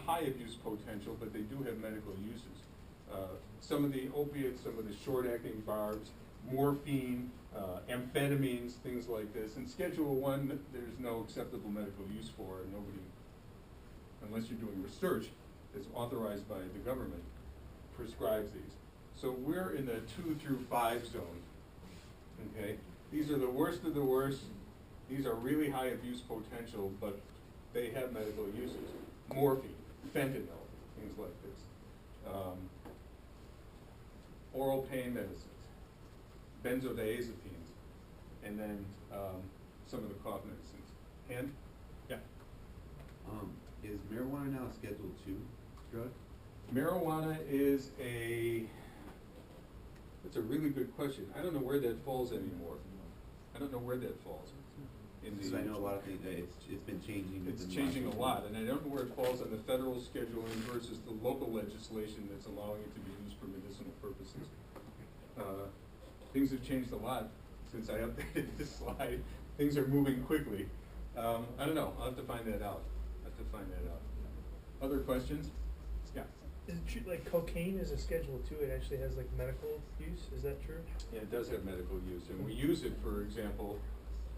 high abuse potential, but they do have medical uses. Some of the opiates, some of the short-acting barbs, morphine, amphetamines, things like this. In Schedule 1, there's no acceptable medical use for it. Nobody, unless you're doing research that's authorized by the government, prescribes these. So we're in the 2 through 5 zone, okay? These are the worst of the worst. These are really high abuse potential, but they have medical uses. Morphine, fentanyl, things like this. Oral pain medicines, benzodiazepines, and then some of the cough medicines. And, yeah? Is marijuana now a Schedule 2 drug? Marijuana is that's a really good question. I don't know where that falls anymore. I don't know where that falls. Because I know a lot of things, it's been changing. It's changing a lot, and I don't know where it falls on the federal scheduling versus the local legislation that's allowing it to be used for medicinal purposes. Things have changed a lot since I updated this slide. Things are moving quickly. I don't know. I'll have to find that out. Other questions? Yeah. Is it true, like cocaine is a Schedule 2, it actually has like medical use, is that true? Yeah, it does have medical use, and we use it, for example,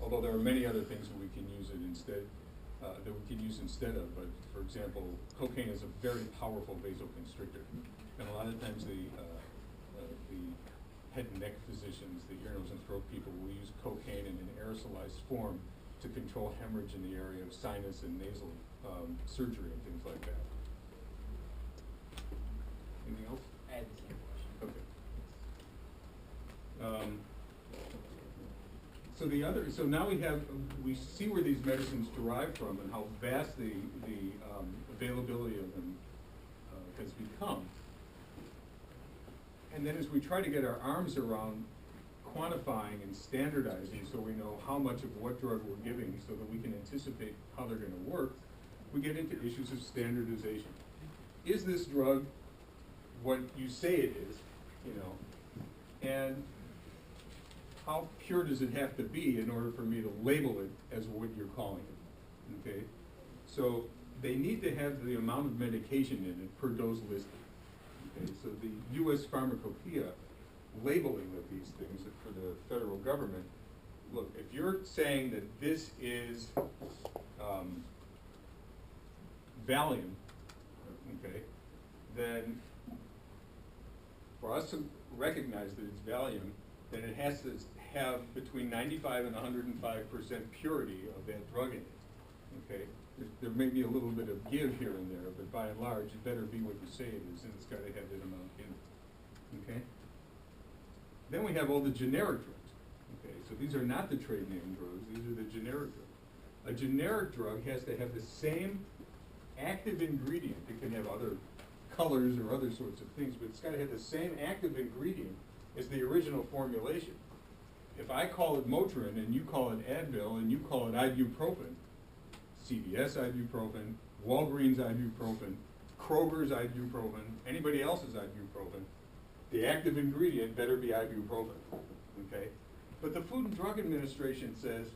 although there are many other things that we can use it instead, that we can use instead of, but for example, cocaine is a very powerful vasoconstrictor. And a lot of times the head and neck physicians, the ear, nose, and throat people will use cocaine in an aerosolized form to control hemorrhage in the area of sinus and nasal surgery and things like that. Anything else? I had the same question. Okay. So now we see where these medicines derive from and how vast the availability of them has become. And then as we try to get our arms around quantifying and standardizing so we know how much of what drug we're giving so that we can anticipate how they're going to work, we get into issues of standardization. Is this drug what you say it is, and how pure does it have to be in order for me to label it as what you're calling it, okay? So they need to have the amount of medication in it per dose listed, okay? So the U.S. Pharmacopoeia labeling of these things for the federal government, look, if you're saying that this is Valium, okay, then for us to recognize that it's Valium, then it has to have between 95 and 105% purity of that drug in it, okay? There may be a little bit of give here and there, but by and large, it better be what you say it is, and it's got to have that amount in it, okay? Then we have all the generic drugs, okay? So these are not the trade name drugs, these are the generic drugs. A generic drug has to have the same active ingredient. It can have other colors or other sorts of things, but it's got to have the same active ingredient as the original formulation. If I call it Motrin and you call it Advil and you call it ibuprofen, CVS ibuprofen, Walgreens ibuprofen, Kroger's ibuprofen, anybody else's ibuprofen, the active ingredient better be ibuprofen, okay? But the Food and Drug Administration says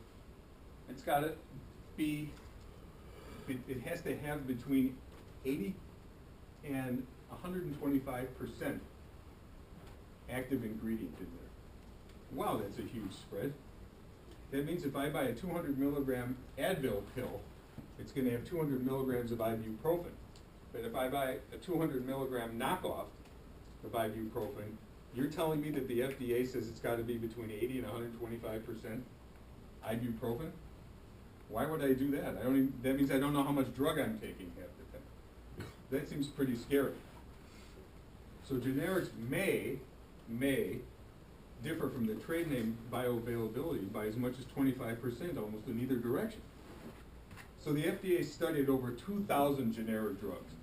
it's got to be, it has to have between 80 and 125% active ingredient in there. Wow, that's a huge spread. That means if I buy a 200 milligram Advil pill, it's going to have 200 milligrams of ibuprofen. But if I buy a 200 milligram knockoff of ibuprofen, you're telling me that the FDA says it's got to be between 80 and 125% ibuprofen? Why would I do that? That means I don't know how much drug I'm taking half the time. That seems pretty scary. So generics may differ from the trade name bioavailability by as much as 25% almost in either direction. So the FDA studied over 2,000 generic drugs.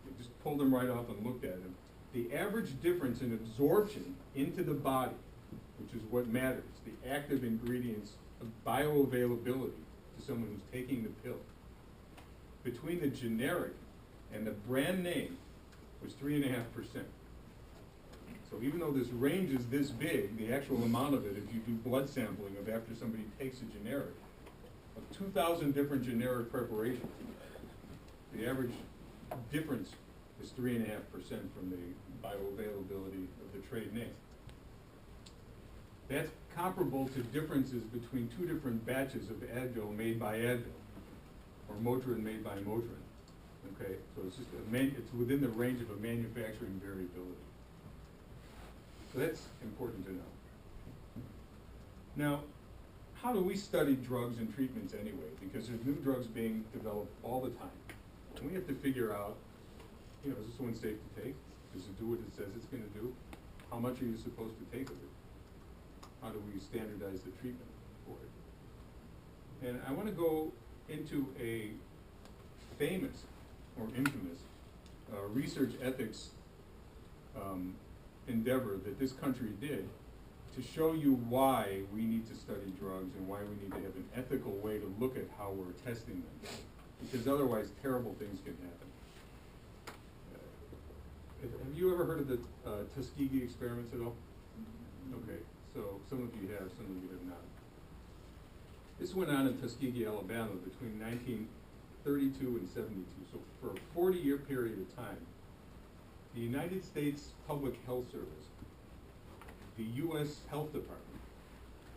They just pulled them right off and looked at them. The average difference in absorption into the body, which is what matters, the active ingredients of bioavailability to someone who's taking the pill, between the generic and the brand name was 3.5%. So even though this range is this big, the actual amount of it, if you do blood sampling of after somebody takes a generic, of 2,000 different generic preparations, the average difference is 3.5% from the bioavailability of the trade name. That's comparable to differences between two different batches of Advil made by Advil, or Motrin made by Motrin. Okay, so it's just it's within the range of a manufacturing variability. So that's important to know. Now, how do we study drugs and treatments anyway? Because there's new drugs being developed all the time. And we have to figure out, you know, is this one safe to take? Does it do what it says it's going to do? How much are you supposed to take of it? How do we standardize the treatment for it? And I want to go into a famous or infamous research ethics endeavor that this country did to show you why we need to study drugs and why we need to have an ethical way to look at how we're testing them. Because otherwise, terrible things can happen. Have you ever heard of the Tuskegee experiments at all? Okay, so some of you have, some of you have not. This went on in Tuskegee, Alabama between 1932 and 72. So for a 40-year period of time, the United States Public Health Service, the U.S. Health Department,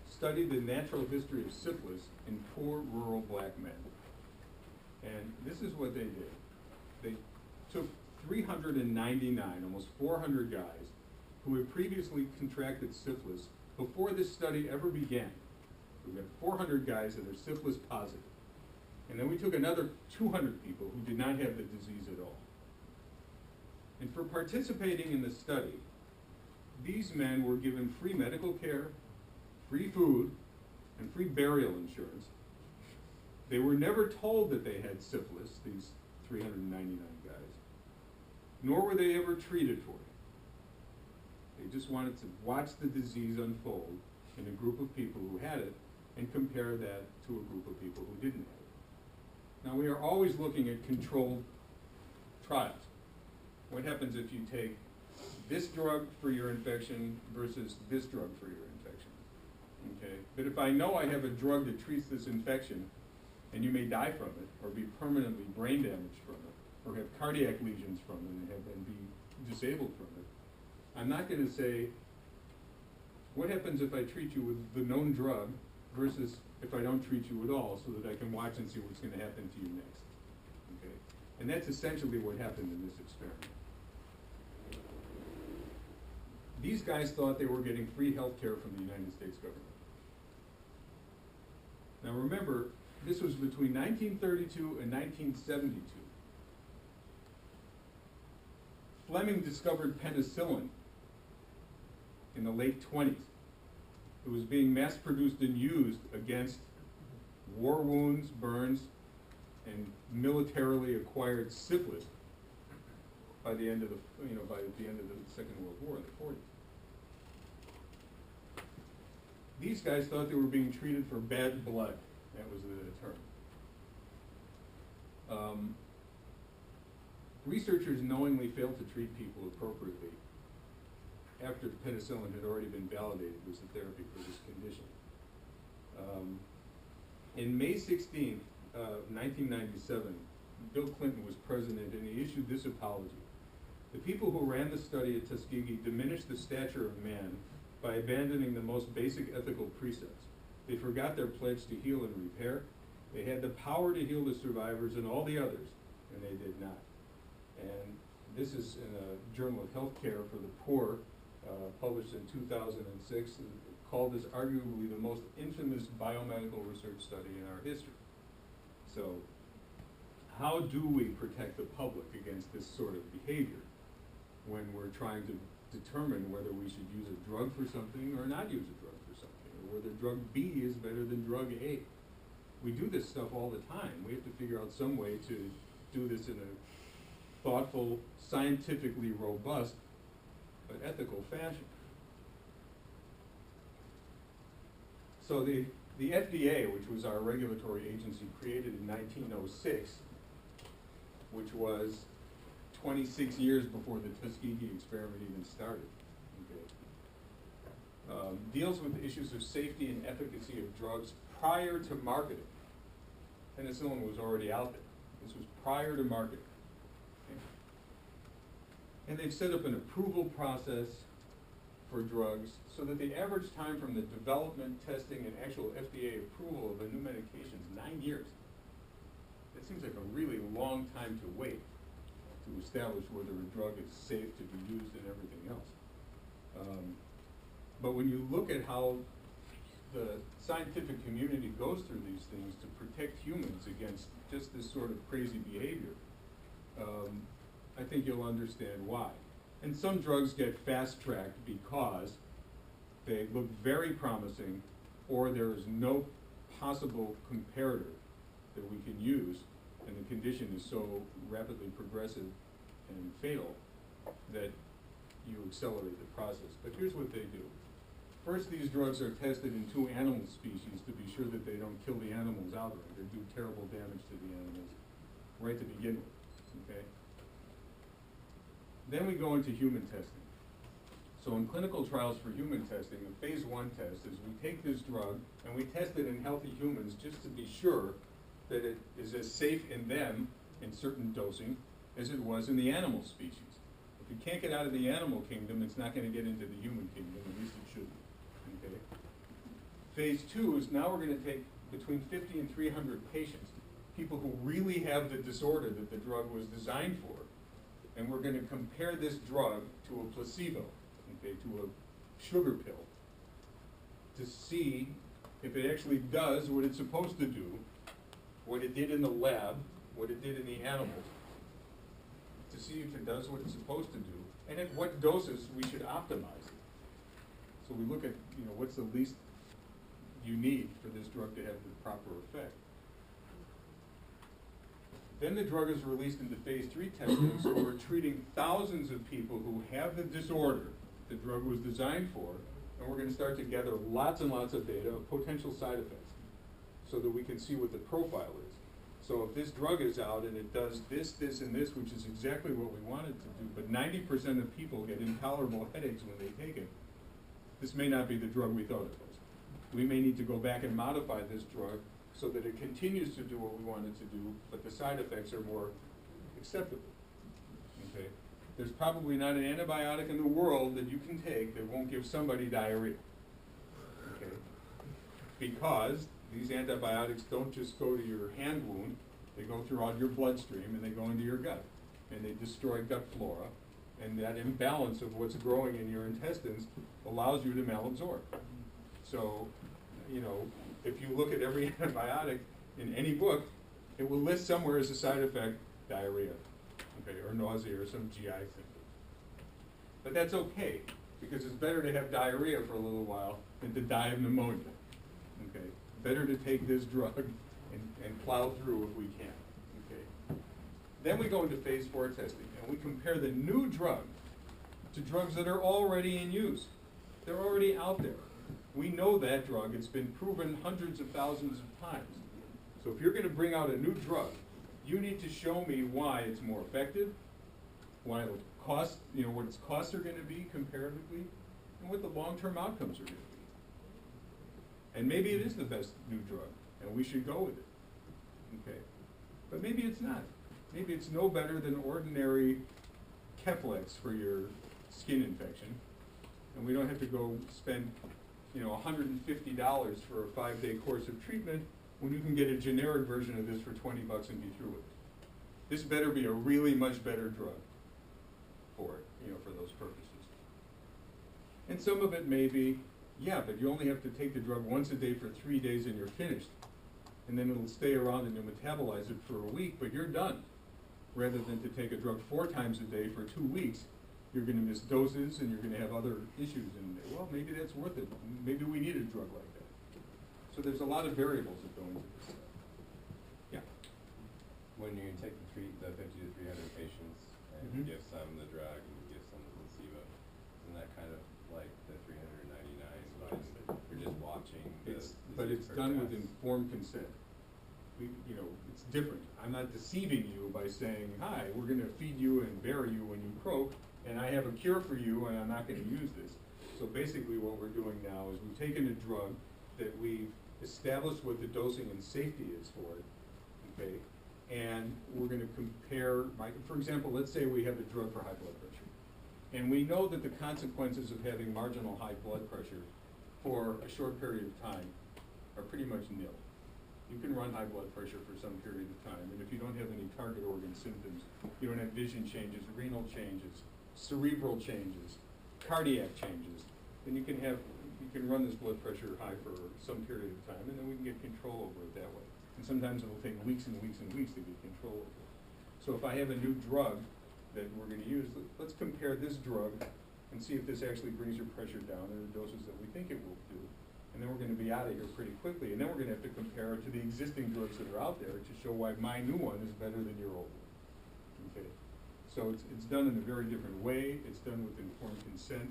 studied the natural history of syphilis in poor rural black men. And this is what they did. They took 399, almost 400 guys who had previously contracted syphilis before this study ever began. So we got 400 guys that are syphilis positive. And then we took another 200 people who did not have the disease at all. And for participating in the study, these men were given free medical care, free food, and free burial insurance. They were never told that they had syphilis, these 399 guys, nor were they ever treated for it. They just wanted to watch the disease unfold in a group of people who had it and compare that to a group of people who didn't have it. Now, we are always looking at controlled trials. What happens if you take this drug for your infection versus this drug for your infection? Okay, but if I know I have a drug that treats this infection, and you may die from it, or be permanently brain damaged from it, or have cardiac lesions from it, and be disabled from it, I'm not going to say, what happens if I treat you with the known drug versus if I don't treat you at all, so that I can watch and see what's going to happen to you next? Okay, and that's essentially what happened in this experiment. These guys thought they were getting free health care from the United States government. Now remember, this was between 1932 and 1972. Fleming discovered penicillin in the late 20s. It was being mass-produced and used against war wounds, burns, and militarily acquired syphilis by the end of the, by the end of the Second World War in the 40s. These guys thought they were being treated for bad blood. That was the term. Researchers knowingly failed to treat people appropriately after the penicillin had already been validated as a therapy for this condition. In May 16th, 1997, Bill Clinton was president, and he issued this apology. The people who ran the study at Tuskegee diminished the stature of man by abandoning the most basic ethical precepts. They forgot their pledge to heal and repair. They had the power to heal the survivors and all the others, and they did not. And this is in a Journal of Healthcare for the Poor, published in 2006, and called this arguably the most infamous biomedical research study in our history. So, how do we protect the public against this sort of behavior when we're trying to determine whether we should use a drug for something or not use a drug for something, or whether drug B is better than drug A? We do this stuff all the time. We have to figure out some way to do this in a thoughtful, scientifically robust, but ethical fashion. So the FDA, which was our regulatory agency created in 1906, which was 26 years before the Tuskegee experiment even started, okay, deals with issues of safety and efficacy of drugs prior to marketing. Penicillin was already out there. This was prior to marketing. And they've set up an approval process for drugs so that the average time from the development, testing, and actual FDA approval of a new medication is 9 years. That seems like a really long time to wait to establish whether a drug is safe to be used and everything else. But when you look at how the scientific community goes through these things to protect humans against just this sort of crazy behavior, I think you'll understand why. And some drugs get fast-tracked because they look very promising, or there is no possible comparator that we can use, and the condition is so rapidly progressive and fatal that you accelerate the process. But here's what they do. First, these drugs are tested in 2 animal species to be sure that they don't kill the animals outright or do terrible damage to the animals right to begin with, okay? Then we go into human testing. So in clinical trials for human testing, a phase 1 test is we take this drug and we test it in healthy humans just to be sure that it is as safe in them in certain dosing as it was in the animal species. If it can't get out of the animal kingdom, it's not going to get into the human kingdom, at least it shouldn't. Okay. Phase 2 is now we're going to take between 50 and 300 patients, people who really have the disorder that the drug was designed for, and we're going to compare this drug to a placebo, okay, to a sugar pill, to see if it actually does what it's supposed to do, what it did in the lab, what it did in the animals, to see if it does what it's supposed to do, and at what doses we should optimize it. So we look at, what's the least you need for this drug to have the proper effect. Then the drug is released into phase 3 testing, so we're treating thousands of people who have the disorder the drug was designed for, and we're going to start to gather lots and lots of data of potential side effects so that we can see what the profile is. So if this drug is out and it does this, this, and this, which is exactly what we want it to do, but 90% of people get intolerable headaches when they take it, this may not be the drug we thought it was. We may need to go back and modify this drug so that it continues to do what we want it to do, but the side effects are more acceptable. Okay? There's probably not an antibiotic in the world that you can take that won't give somebody diarrhea. Okay? Because these antibiotics don't just go to your hand wound, they go throughout your bloodstream and they go into your gut. And they destroy gut flora. And that imbalance of what's growing in your intestines allows you to malabsorb. So, if you look at every antibiotic in any book, it will list somewhere as a side effect diarrhea, okay, or nausea or some GI symptom. But that's okay, because it's better to have diarrhea for a little while than to die of pneumonia. Okay, better to take this drug and plow through if we can. Okay. Then we go into phase 4 testing, and we compare the new drug to drugs that are already in use. They're already out there. We know that drug. It's been proven hundreds of thousands of times. So if you're going to bring out a new drug, you need to show me why it's more effective, why it'll cost, what its costs are going to be comparatively, and what the long-term outcomes are going to be. And maybe it is the best new drug, and we should go with it. Okay. But maybe it's not. Maybe it's no better than ordinary Keflex for your skin infection, and we don't have to go spend $150 for a 5-day course of treatment when you can get a generic version of this for $20 and be through with it. This better be a really much better drug for it, for those purposes. And some of it may be, yeah, but you only have to take the drug once a day for 3 days and you're finished. And then it'll stay around and you'll metabolize it for a week, but you're done. Rather than to take a drug 4 times a day for 2 weeks, you're going to miss doses and you're going to have other issues. And well, maybe that's worth it. Maybe we need a drug like that. So there's a lot of variables that go into this. Yeah. When you take the 50 to 300 patients and you give some the drug and you give some the placebo, isn't that kind of like the 399 when you're just watching But it's done with informed consent. It's different. I'm not deceiving you by saying, hi, we're going to feed you and bury you when you croak, and I have a cure for you, and I'm not going to use this. So basically what we're doing now is we've taken a drug that we've established what the dosing and safety is for it, okay? And we're going to compare, for example, let's say we have a drug for high blood pressure. And we know that the consequences of having marginal high blood pressure for a short period of time are pretty much nil. You can run high blood pressure for some period of time, and if you don't have any target organ symptoms, you don't have vision changes, renal changes, cerebral changes, cardiac changes, then you can run this blood pressure high for some period of time, and then we can get control over it that way. And sometimes it will take weeks and weeks and weeks to get control over it. So if I have a new drug that we're going to use, let's compare this drug and see if this actually brings your pressure down in the doses that we think it will do. And then we're going to be out of here pretty quickly, and then we're going to have to compare it to the existing drugs that are out there to show why my new one is better than your old one. Okay, so it's done in a very different way. It's done with informed consent.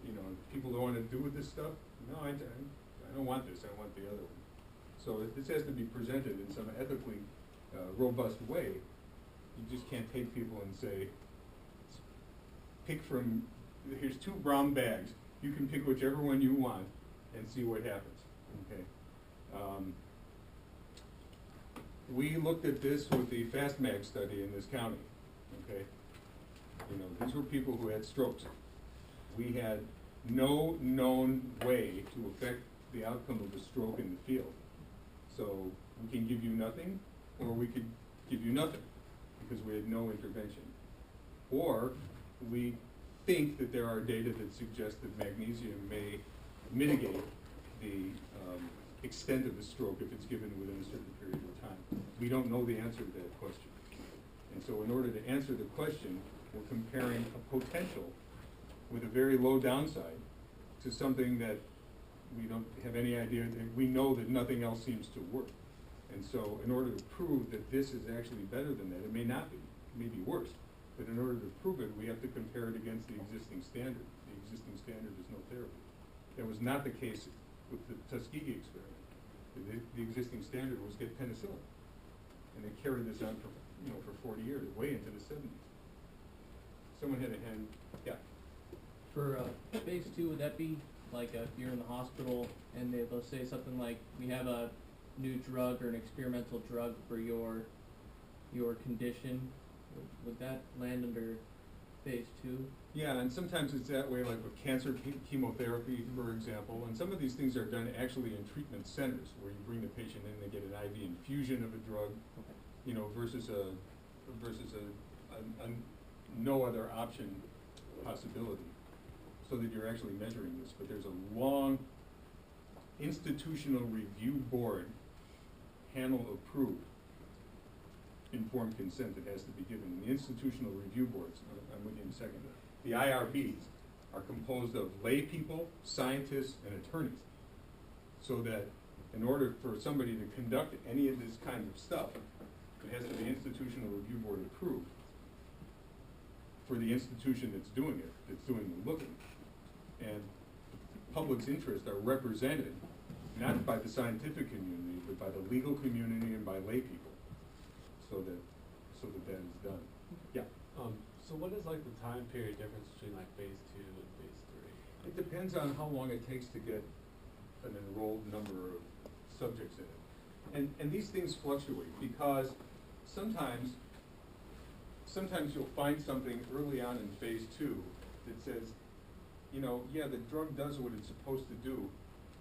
You know, people don't want to do with this stuff. No, I don't want this. I want the other one. So this has to be presented in some ethically robust way. You just can't take people and say, pick from, here's 2 brown bags. You can pick whichever one you want and see what happens, okay? We looked at this with the FastMag study in this county, okay? You know, these were people who had strokes. We had no known way to affect the outcome of a stroke in the field. So we can give you nothing, or we could give you nothing, because we had no intervention. Or we think that there are data that suggest that magnesium may mitigate the extent of the stroke if it's given within a certain period of time. We don't know the answer to that question. And so in order to answer the question, we're comparing a potential with a very low downside to something that we don't have any idea, that we know that nothing else seems to work. And so in order to prove that this is actually better than that, it may not be, it may be worse, but in order to prove it, we have to compare it against the existing standard. The existing standard is no therapy. That was not the case with the Tuskegee experiment. The existing standard was get penicillin. And they carried this on for, for 40 years, way into the 70s. Someone had a hand, yeah. For phase 2, would that be like if you're in the hospital and they'll say something like, we have a new drug or an experimental drug for your condition? Would that land under phase 2? Yeah, and sometimes it's that way, like with cancer chemotherapy, for example, and some of these things are done actually in treatment centers, where you bring the patient in, they get an IV infusion of a drug, versus a no other option possibility, so that you're actually measuring this. But there's a long institutional review board, panel approved, informed consent that has to be given. And the institutional review boards, I'm with you in a second, the IRBs are composed of lay people, scientists, and attorneys. So that in order for somebody to conduct any of this kind of stuff, it has to be institutional review board approved for the institution that's doing it, that's doing the looking. And public's interests are represented not by the scientific community, but by the legal community and by lay people, so that that is done. Yeah. So what is like the time period difference between like phase 2 and phase 3? It depends on how long it takes to get an enrolled number of subjects in it. And these things fluctuate, because sometimes you'll find something early on in phase 2 that says, yeah, the drug does what it's supposed to do,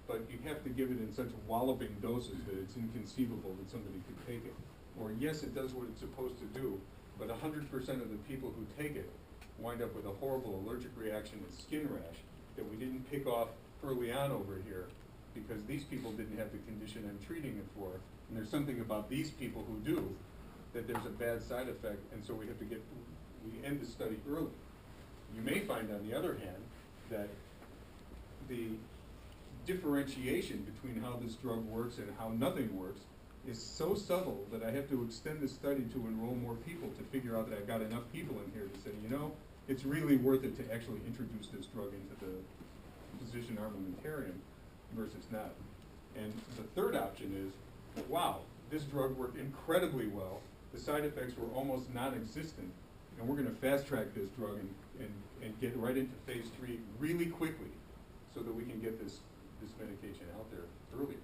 but you have to give it in such walloping doses that it's inconceivable that somebody could take it. Or yes, it does what it's supposed to do, but 100% of the people who take it wind up with a horrible allergic reaction and skin rash that we didn't pick off early on over here, because these people didn't have the condition I'm treating it for. And there's something about these people who do, that there's a bad side effect, and so we end the study early. You may find, on the other hand, that the differentiation between how this drug works and how nothing works is so subtle that I have to extend the study to enroll more people to figure out that I've got enough people in here to say, it's really worth it to actually introduce this drug into the physician armamentarium versus not. And the third option is, wow, this drug worked incredibly well, the side effects were almost non-existent, and we're going to fast track this drug and get right into phase 3 really quickly, so that we can get this medication out there earlier.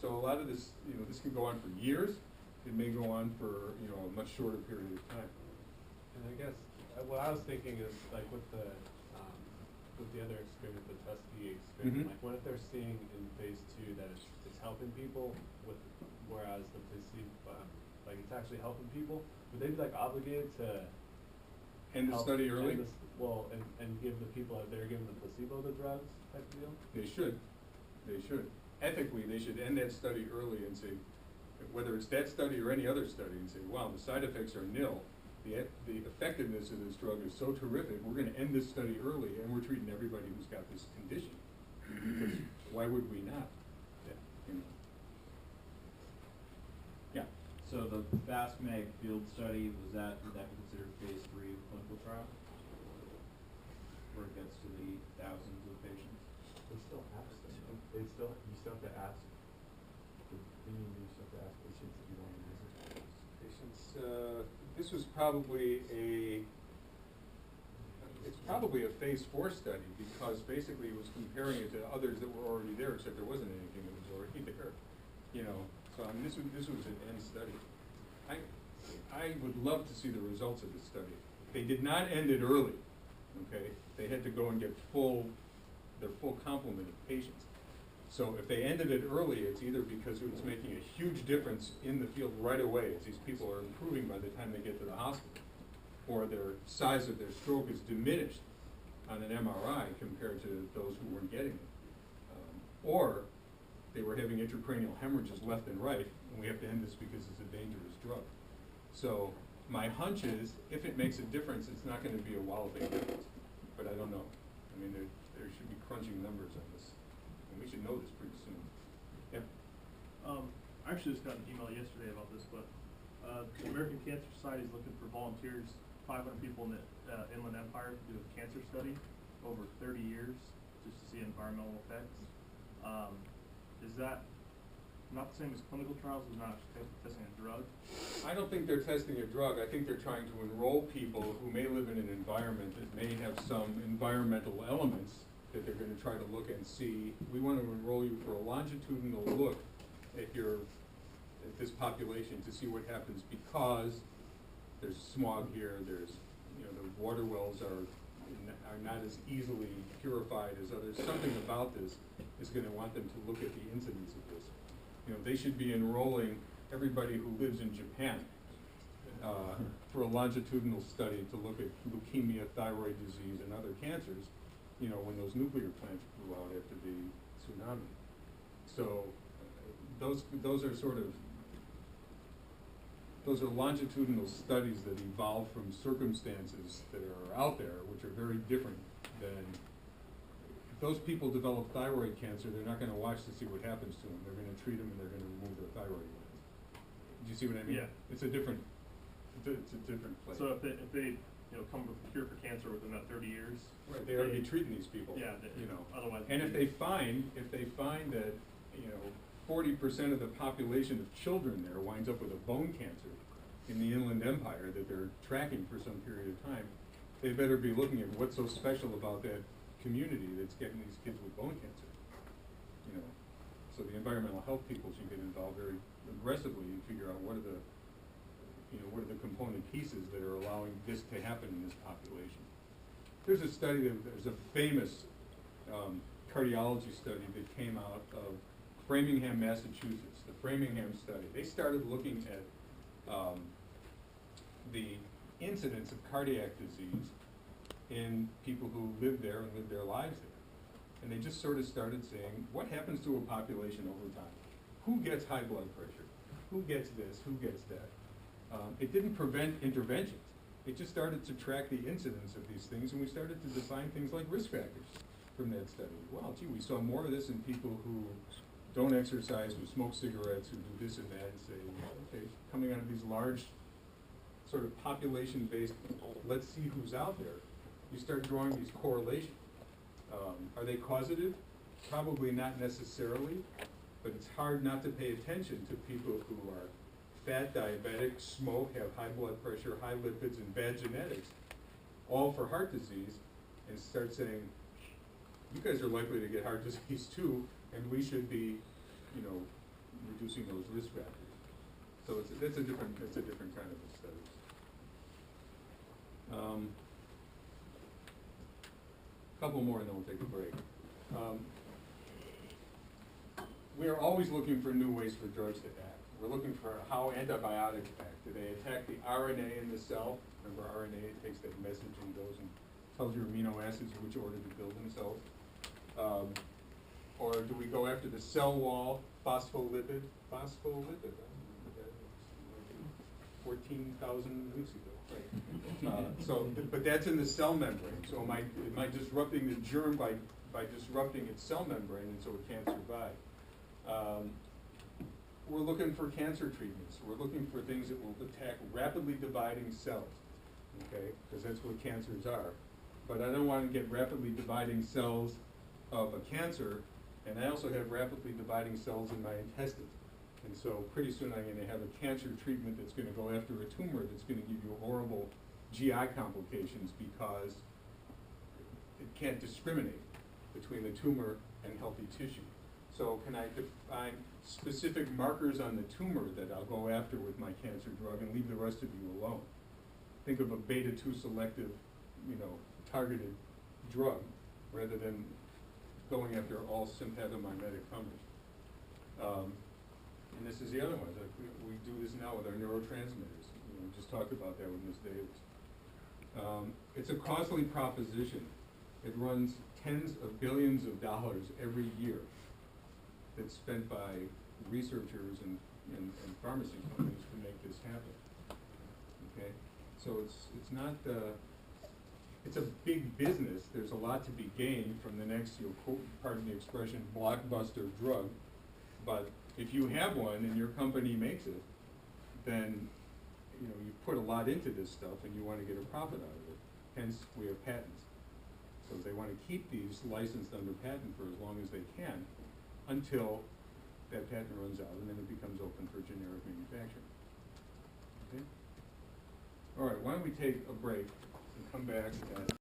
So a lot of this, this can go on for years. It may go on for, a much shorter period of time. And I guess what I was thinking is like with the other experiment, the Tuskegee experiment, Mhm. like what if they're seeing in phase 2 that it's helping people with, whereas the placebo, like it's actually helping people, would they be like obligated to End the help study early? end this- well, and give the people that they're giving the placebo the drugs type of deal? They should. They should. Ethically, they should end that study early and say, whether it's that study or any other study, and say, wow, the side effects are nil. The effectiveness of this drug is so terrific, we're gonna end this study early, and we're treating everybody who's got this condition. Because why would we not? Yeah. You know? Yeah. So the FastMag field study, would that be considered phase 3 clinical trial? Where it gets to the thousands of patients? They still ask them. You still have to ask. You still have to ask patients if you want to use it. Patients, this was probably it's probably a phase 4 study, because basically it was comparing it to others that were already there, except there wasn't anything that was already there. You know, so I mean, this was an end study. I would love to see the results of this study. They did not end it early, okay? They had to go and get their full complement of patients. So if they ended it early, it's either because it was making a huge difference in the field right away, as these people are improving by the time they get to the hospital, or their size of their stroke is diminished on an MRI compared to those who weren't getting it. Or they were having intracranial hemorrhages left and right, and we have to end this because it's a dangerous drug. So my hunch is, if it makes a difference, it's not going to be a walloping difference. But I don't know. I mean, there should be crunching numbers on this, and we should know this pretty soon. Yep. I actually just got an email yesterday about this, but the American Cancer Society is looking for volunteers, 500 people in the Inland Empire to do a cancer study over 30 years, just to see environmental effects. Is that not the same as clinical trials? Is not testing a drug? I don't think they're testing a drug. I think they're trying to enroll people who may live in an environment that may have some environmental elements that they're going to try to look and see. We want to enroll you for a longitudinal look at this population to see what happens, because there's smog here. There's, you know, the water wells are not as easily purified as others. Something about this is going to want them to look at the incidence of this. You know, they should be enrolling everybody who lives in Japan for a longitudinal study to look at leukemia, thyroid disease, and other cancers, you know, when those nuclear plants blew out after the tsunami. So those are sort of, those are longitudinal studies that evolve from circumstances that are out there, which are very different than, if those people develop thyroid cancer, they're not going to watch to see what happens to them. They're going to treat them and they're going to remove their thyroid glands. Do you see what I mean? Yeah. It's a different place. So if they come with a cure for cancer within that 30 years, Right, they ought to be treating these people. Yeah, you know. otherwise. And if they find that, you know, 40% of the population of children there winds up with a bone cancer in the Inland Empire that they're tracking for some period of time, they better be looking at what's so special about that community that's getting these kids with bone cancer. You know, so the environmental health people should get involved very aggressively and figure out what are the component pieces that are allowing this to happen in this population. There's a study there's a famous cardiology study that came out of Framingham, Massachusetts, the Framingham study. They started looking at the incidence of cardiac disease in people who live there and live their lives there. And they just sort of started saying, what happens to a population over time? Who gets high blood pressure? Who gets this? Who gets that? It didn't prevent interventions. It just started to track the incidence of these things, and we started to define things like risk factors from that study. Well, gee, we saw more of this in people who don't exercise, who smoke cigarettes, who do this and that, and say, okay, coming out of these large sort of population-based, let's see who's out there, you start drawing these correlations. Are they causative? Probably not necessarily, but it's hard not to pay attention to people who are fat, diabetic, smoke, have high blood pressure, high lipids, and bad genetics, all for heart disease, and start saying, you guys are likely to get heart disease too, and we should be, you know, reducing those risk factors. So that's a different kind of a study. couple more and then we'll take a break. We are always looking for new ways for drugs to act. We're looking for how antibiotics act. Do they attack the RNA in the cell? Remember RNA, it takes that message and goes and tells your amino acids which order to build themselves. Or do we go after the cell wall, phospholipid? Phospholipid, 14,000 weeks ago. Right. But that's in the cell membrane. So am I disrupting the germ by disrupting its cell membrane, and so it can't survive? We're looking for cancer treatments. We're looking for things that will attack rapidly dividing cells, okay? Because that's what cancers are. But I don't want to get rapidly dividing cells of a cancer, and I also have rapidly dividing cells in my intestines. And so pretty soon I'm going to have a cancer treatment that's going to go after a tumor that's going to give you horrible GI complications because it can't discriminate between the tumor and healthy tissue. So can I define specific markers on the tumor that I'll go after with my cancer drug and leave the rest of you alone? Think of a beta-2 selective, targeted drug rather than going after all sympathomimetic comers. And this is the other one. We do this now with our neurotransmitters. We just talked about that with Ms. Davis. It's a costly proposition. It runs tens of billions of dollars every year that's spent by researchers and pharmacy companies to make this happen. Okay, so it's not it's a big business. There's a lot to be gained from the next, pardon the expression, blockbuster drug. But if you have one and your company makes it, then you put a lot into this stuff and you want to get a profit out of it. Hence, we have patents. So they want to keep these licensed under patent for as long as they can until that patent runs out and then it becomes open for generic manufacturing. Okay? All right, why don't we take a break and come back at